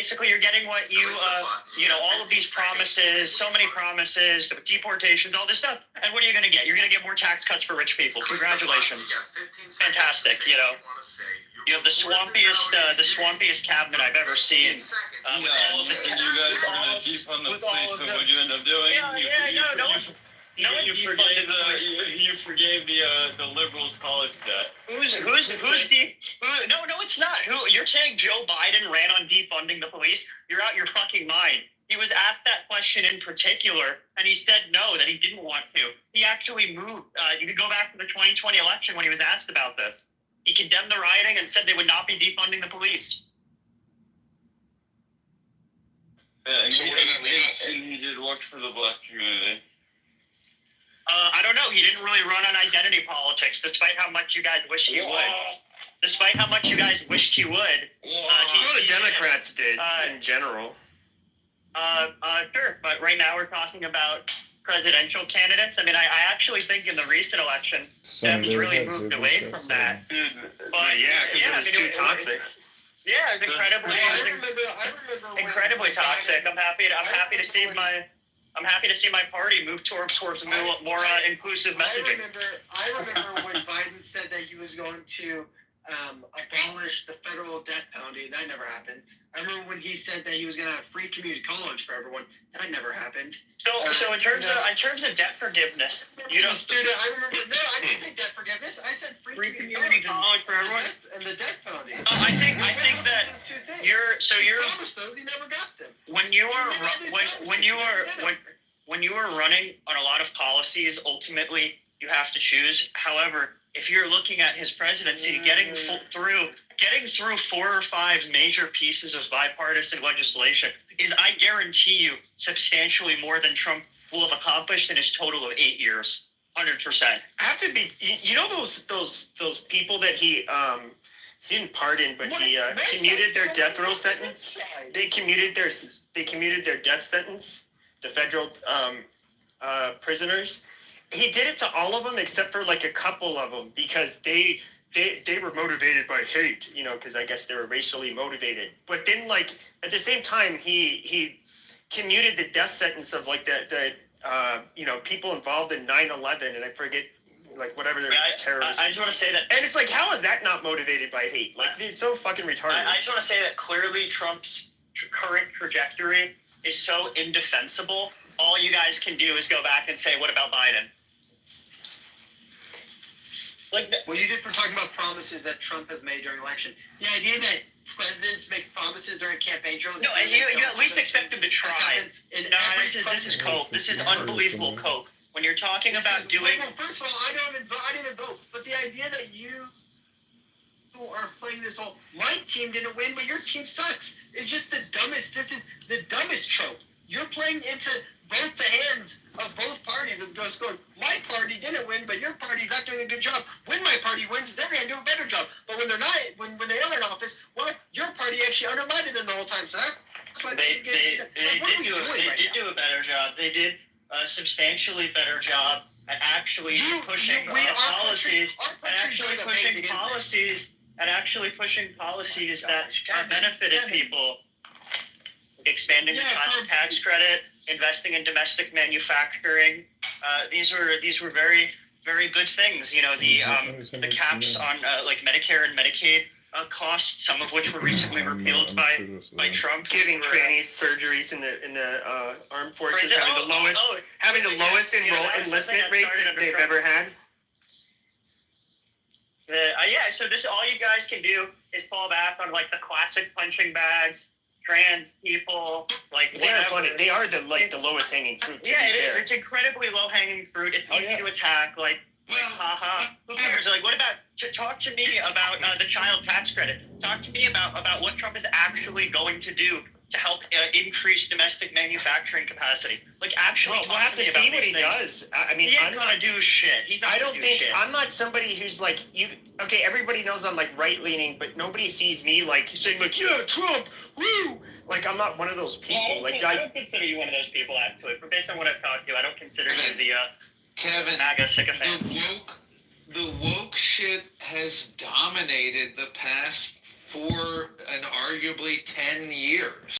basically you're getting what you all of these promises, so many promises, deportations, all this stuff. And what are you going to get? You're going to get more tax cuts for rich people. Congratulations. Fantastic. You have the swampiest cabinet I've ever seen. And you guys are going to defund the police, so what you end up doing? You forgave the liberals' college debt. No, it's not. You're saying Joe Biden ran on defunding the police? You're out your fucking mind. He was asked that question in particular, and he said no, that he didn't want to. He actually moved. You could go back to the 2020 election when he was asked about this. He condemned the rioting and said they would not be defunding the police. Yeah, and he did work for the black community. I don't know. He didn't really run on identity politics, despite how much you guys wished he would. Despite how much you guys wished he would. The Democrats did, in general. Sure. But right now we're talking about presidential candidates. I mean, I actually think in the recent election, Dems really moved away from that. But because it was too toxic. Yeah, it's incredibly toxic. I'm happy to see my party move towards more inclusive messaging. I remember when Biden said that he was going to abolish the federal death penalty. That never happened. I remember when he said that he was going to have free community college for everyone. That never happened. So in terms of debt forgiveness, you don't. Student, I remember. No, I didn't say debt forgiveness. I said free community college for everyone and the death penalty. I think that you're promised those. He never got them. When you are running on a lot of policies, ultimately you have to choose. However, if you're looking at his presidency, getting through 4 or 5 major pieces of bipartisan legislation is, I guarantee you, substantially more than Trump will have accomplished in his total of 8 years. 100%. I have to be. Those people that he didn't pardon, but he commuted their death row sentence. They commuted their death sentence. The federal prisoners. He did it to all of them except for like a couple of them because they were motivated by hate, because I guess they were racially motivated. But then, like, at the same time, he commuted the death sentence of like the people involved in 9/11, and I forget, like, whatever they're terrorists. I just want to say that, and it's like, how is that not motivated by hate? Like, it's so fucking retarded. I just want to say that clearly Trump's current trajectory is so indefensible. All you guys can do is go back and say, what about Biden? Well, you did for talking about promises that Trump has made during election. The idea that presidents make promises during campaign trails. No, and you at least expect them to try. No, this is coke. This is unbelievable coke. When you're talking about doing. Well, first of all, I didn't vote. But the idea that you are playing this whole, my team didn't win, but your team sucks. It's just the dumbest trope. You're playing into both the hands of both parties and just going, my party didn't win, but your party's not doing a good job. When my party wins, they're going to do a better job. But when they're not, when they are in office, well, your party actually undermined them the whole time. So that's why they did do a better job. They did a substantially better job at actually pushing policies that benefited people. Expanding the child tax credit, investing in domestic manufacturing. These were very, very good things. The caps on like Medicare and Medicaid costs, some of which were recently repealed by Trump. Giving trannies surgeries in the armed forces, having the lowest enlistment rates that they've ever had. So this, all you guys can do is fall back on like the classic punching bags. Trans people, like, they're funny. They are the lowest hanging fruit. Yeah, it is. It's incredibly low hanging fruit. It's easy to attack. Like, haha. Who cares? Like, what about? Talk to me about the child tax credit. Talk to me about what Trump is actually going to do to help increase domestic manufacturing capacity. Like, actually, we'll have to see what he does. I mean, he ain't gonna do shit. He's not. I'm not somebody who's like you. Okay, everybody knows I'm like right leaning, but nobody sees me like saying like, yeah, Trump, woo. Like, I'm not one of those people. I don't consider you one of those people, actually. But based on what I've talked to, I don't consider you the Kevin, MAGA sycophant. The woke shit has dominated the past 4 and arguably 10 years.